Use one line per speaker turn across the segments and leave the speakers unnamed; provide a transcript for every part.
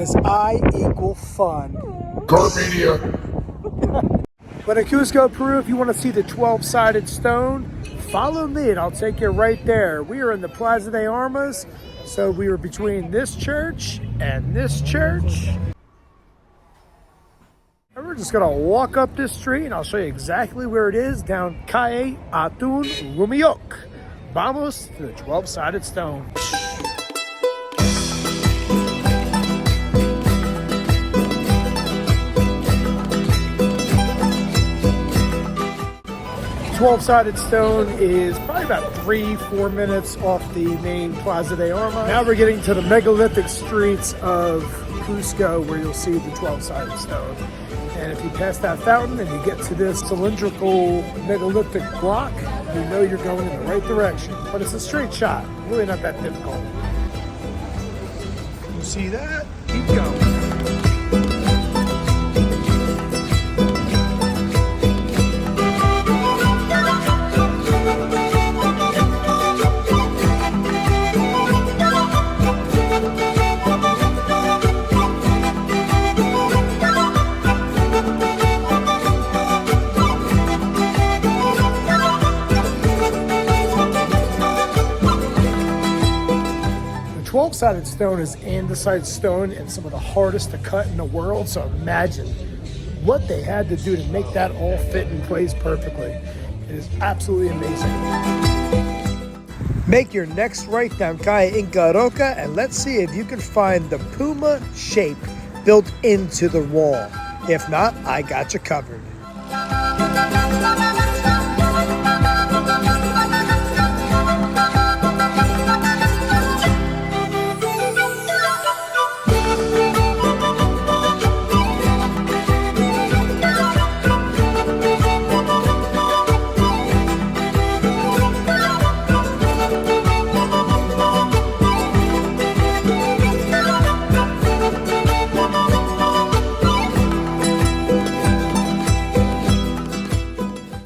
because I equal fun.
Carpania.
But in Cusco, Peru, if you want to see the 12-sided stone, follow me and I'll take you right there. We are in the Plaza de Armas, so we were between this church and this church. And we're just gonna walk up this street and I'll show you exactly where it is, down Calle Atun Rumiok. Vamos to the 12-sided stone. 12-sided stone is probably about 3-4 minutes off the main Plaza de Armas. Now we're getting to the megalithic streets of Cusco where you'll see the 12-sided stone. And if you pass that fountain and you get to this cylindrical megalithic block, you know you're going in the right direction. But it's a straight shot, really not that difficult. You see that? Keep going. The 12-sided stone is andesite stone and some of the hardest to cut in the world, so imagine what they had to do to make that all fit in place perfectly. It is absolutely amazing. Make your next right down Calle Inca Roca and let's see if you can find the Puma shape built into the wall. If not, I got you covered.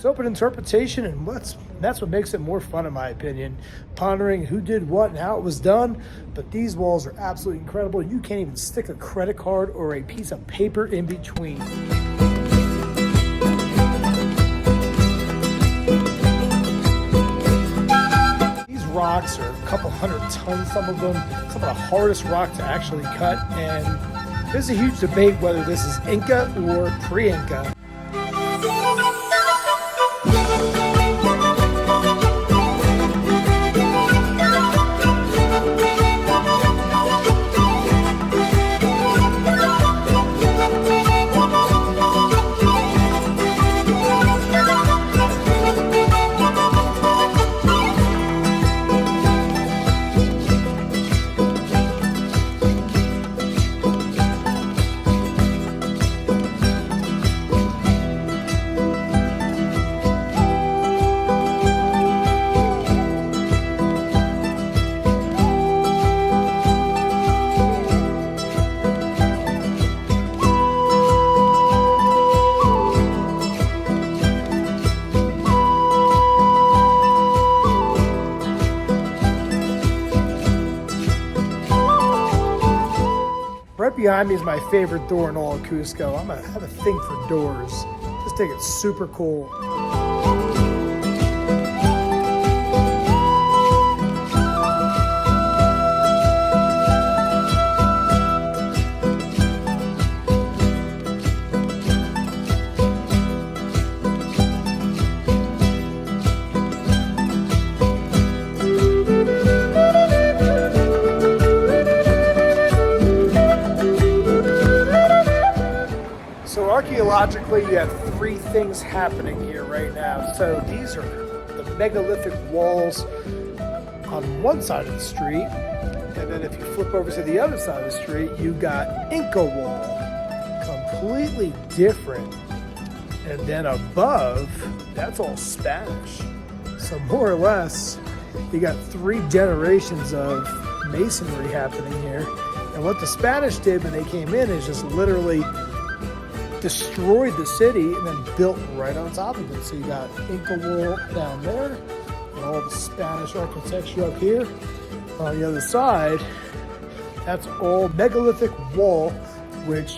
Open interpretation, and that's what makes it more fun in my opinion, pondering who did what and how it was done. But these walls are absolutely incredible. You can't even stick a credit card or a piece of paper in between. These rocks are a couple hundred tons, some of them, some of the hardest rock to actually cut, and there's a huge debate whether this is Inca or pre-Inca. Right behind me is my favorite door in all of Cusco. I have a thing for doors. Just think it's super cool. Archaeologically, you have three things happening here right now. So these are the megalithic walls on one side of the street, and then if you flip over to the other side of the street, you got Inca wall, completely different. And then above, that's all Spanish. So more or less, you got 3 generations of masonry happening here. And what the Spanish did when they came in is just literally destroyed the city and then built right on top of it. So you got Inca wall down there and all the Spanish architecture up here. On the other side, That's all megalithic wall, which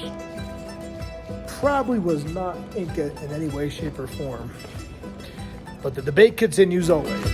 probably was not Inca in any way, shape, or form. But the debate continues always.